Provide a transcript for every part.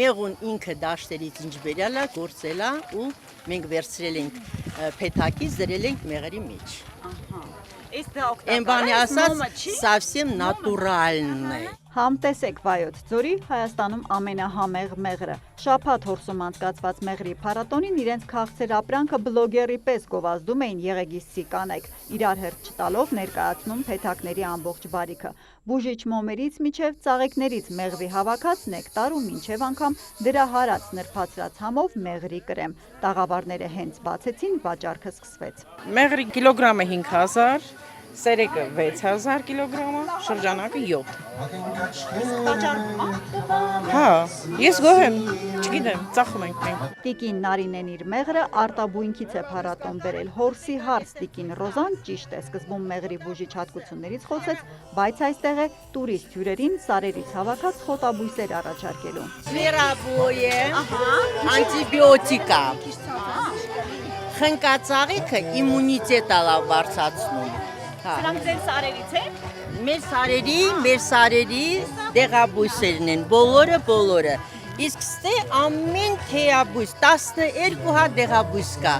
մեղուն ինքը դաշտերից ինչ բերել է, գործել է ու մենք վերցրել ենք փեթակից դրել ենք մեղրի մեջ։ Այն բանի ասած совсем натуральն է։ Համտեսեք Վայոց ձորի Հայաստանում ամենահամեղ մեղրը։ Շաբաթ հորսում անցկացված մեղրի փառատոնին իրենց քաղցր ապրանքը բլոգերի պես գովազդում էին եղեգիստցի կանայք, իրար հերթ չտալով ներկայացնում փեթակների ամբողջ բարիքը։ Բուժիչ մոմերից միջև ծաղիկներից մեղվի հավաքած նեկտար ու մինչև անգամ դրա հարած նրբացրած համով մեղրի կրեմ։ Տաղավարները հենց բացեցին, վաճառքը սկսվեց։ Մեղրի կիլոգրամը 5000, սերեկը 6000 կիլոգրամը, շրջանակը 7։ Հա, ես գոհ եմ, չգիտեմ, ծախում ենք մենք։ Տիկին Նարինեն իր մեղրը արտաբույնքից է փառատոն բերել։ Հորսի հարց տիկին Ռոզան ճիշտ է, սկզբում մեղրի բուժիչ հատկություններից խոսեց, բայց այստեղ է տուրիստ հյուրերին սարերից հավաքած խոտաբույսեր առաջարկելու։ Միրաբոյե, անտիբիոտիկա։ Խնկածաղիկը իմունիտետը լավ բարձրացնում։ Սրանք ձեր սարերից են։ Մեր սարերի դեղաբույսերն են, բոլորը։ Իսկ ստե ամեն թեյաբույս, 12 հատ դեղաբույս կա,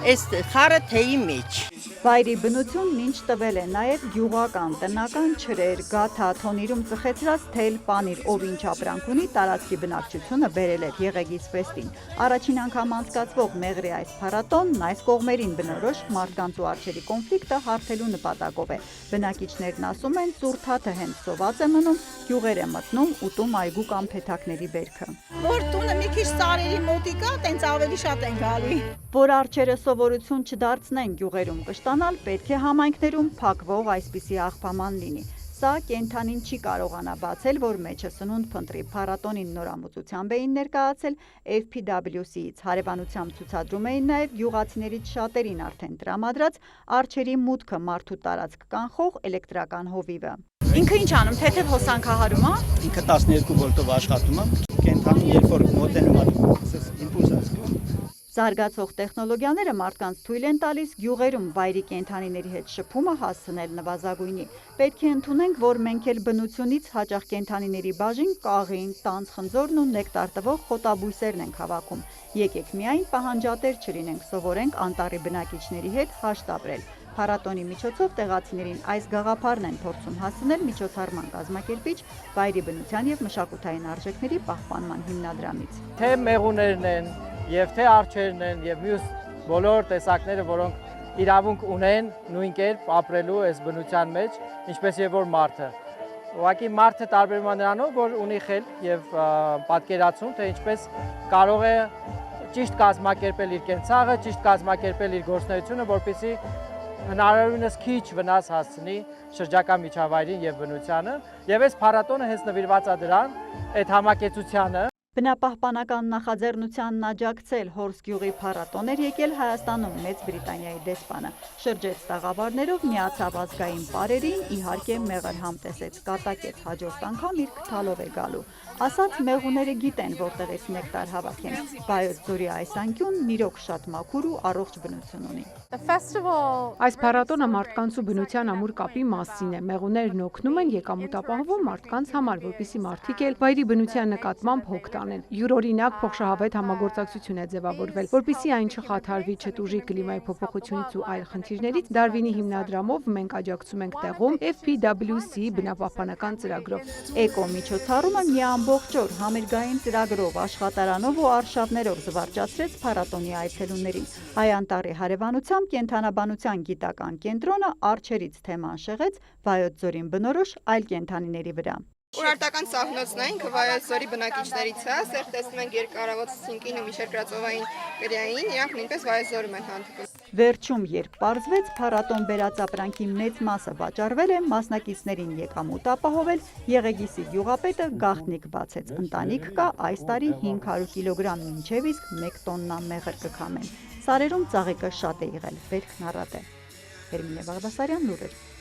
այս խարը թեյի մեջ։ Վայրի բնությունն ինչ տվել է նաև գյուղական, տնական չրեր, գաթա, թոնիրում ծխեցրած թել, պանիր, ով ինչ ապրանք ունի, տարածքի բնակչությունը բերել էր եղեգից ֆեստին։ Առաջին անգամ անցկացվող մեղրի այս փառատոնն այս կողմերին բնորոշ մարդկանց ու արջերի կոնֆլիկտը հարթելու նպատակով է։ Բնակիչներն ասում են, ծուրթաթը հենց սոված է մնում, գյուղեր է մտնում, ուտում այգու կամ փեթակների բերքը։ Որ տունը մի քիչ սարերի մոտիկա, տենց ավելի շատ են գալի։ Որ արջերը սովորություն չդարձնեն գյուղերում կշտանալ, պետք է համայնքներում փակվող այսպիսի աղբաման լինի։ Սա կենթանին չի կարողանա բացել, որ մեջը սնունդ փնտրի։ Փառատոնին նորամուծությամբ էին ներկայացել FPWC-ից, հարևանությամբ ցուցադրում էին նաև գյուղացիներից շատերին արդեն տրամադրած արջերի մուտքը մարդու տարածք կանխող էլեկտրական հովիվը։ Ինքը ինչ անում, թեթև հոսանքահարում է։ Ինքը 12 վոլտով աշխատում է, կենթանին երբ որ մոտենում է, իմպուլս է զգում։ Զարգացող տեխնոլոգիաները մարդկանց թույլ են տալիս գյուղերում վայրի կենդանիների հետ շփումը հասցնել նվազագույնի։ Պետք է ընդունենք, որ մենք էլ բնությունից հաճախ կենդանիների բաժին կաղին, տանձ խնձորն ու նեկտար տվող խոտաբույսերն ենք հավաքում։ Եկեք միայն պահանջատեր չլինենք, սովորենք անտառի բնակիչների հետ հաշտ ապրել։ Փառատոնի միջոցով տեղացիներին այս գաղափարն են փորձում հասցնել միջոցառման կազմակերպիչ վայրի բնության եւ մշակութային արժեքների պահպանման հիմնադրամից։ Թե մեղուներն են, եւ թե արջերն են եւ մյուս բոլոր տեսակները, որոնք իրավունք ունեն նույն կերպ ապրելու այս բնության մեջ, ինչպես եւ որ մարդը։ Ուղղակի մարդը տարբերվում է նրանով, որ ունի խելք եւ պատկերացում, թե ինչպես կարող է ճիշտ կազմակերպել իր կենցաղը, ճիշտ կազմակերպել իր գործունեությունը, որպեսզի հնարավորինս քիչ վնաս հասցնի շրջակա միջավայրին եւ բնությանը, եւ այս փառատոնը հենց նվիրված է դրան, այդ համակեցությանը։ Բնապահպանական նախաձեռնությանն աջակցել Հորս գյուղի փառատոն էր եկել Հայաստանում Մեծ Բրիտանիայի դեսպանը։ Շրջեց տաղավարներով, միացավ ազգային պարերին, իհարկե մեղր համտեսեց, կատակեց, հաջորդ անգամ իր քթալով է գալու։ Ասած մեղուները գիտեն, որտեղից նեկտար հավաքեն։ Վայոց ձորի այս անկյունն իրոք շատ մաքուր ու առողջ բնություն ունի։ Այս փառատոնը մարդկանց ու բնության ամուր կապի մասին է։ Մեղուներն օգնում են եկամուտ մարդկանց համար, որպեսզի մարդիկ էլ վայրի բնության նկատմամբ հոգ տանեն։ Յուրօրինակ փոխշահավետ համագործակցություն է ձևավորվել, որպեսզի այն չխաթարվի, չտուժի կլիմայի փոփոխությունից ու այլ խնդիրներից։ Դարվինի հիմնադրամով մենք աջակցում ենք տեղում FPWC բնապահպանական ծրագրով։ Էկո միջոցառումը մի ամբողջ օր համերգային ծրագրով, աշխատարանով ու արշավներով զվարճացրեց փառատոնի այցելուներին։ Հայ անտառի հարևանությամբ կենդանաբանության գիտական կենտրոնը արջերից թեման շեղեց Վայոց ձորին բնորոշ այլ կենդանիների վրա։ Ուրարտական սաղնոցն է, ինքը Վայոց ձորի բնակիչներից է, սեղ տեսնում ենք երկարավոտ սինկին ու միջերկրածովային կրիային, իրանք նույնպես Վայոց ձորում են հանդիպում։ Վերջում, երբ պարզվեց, փառատոն բերած ապրանքի մեծ մասը վաճառվել է, մասնակիցներին եկամուտ ապահովել, Եղեգիսի գյուղապետը գաղտնիք բացեց, ընտանիք կա այս տարի 500 կիլոգրամ մինչև իսկ 1 տոննա մեղր կքամեն։ Սարերում ծաղիկը շատ է եղել, վերքն առատ է։ Հերմինե Բաղդասարյան, լուրեր։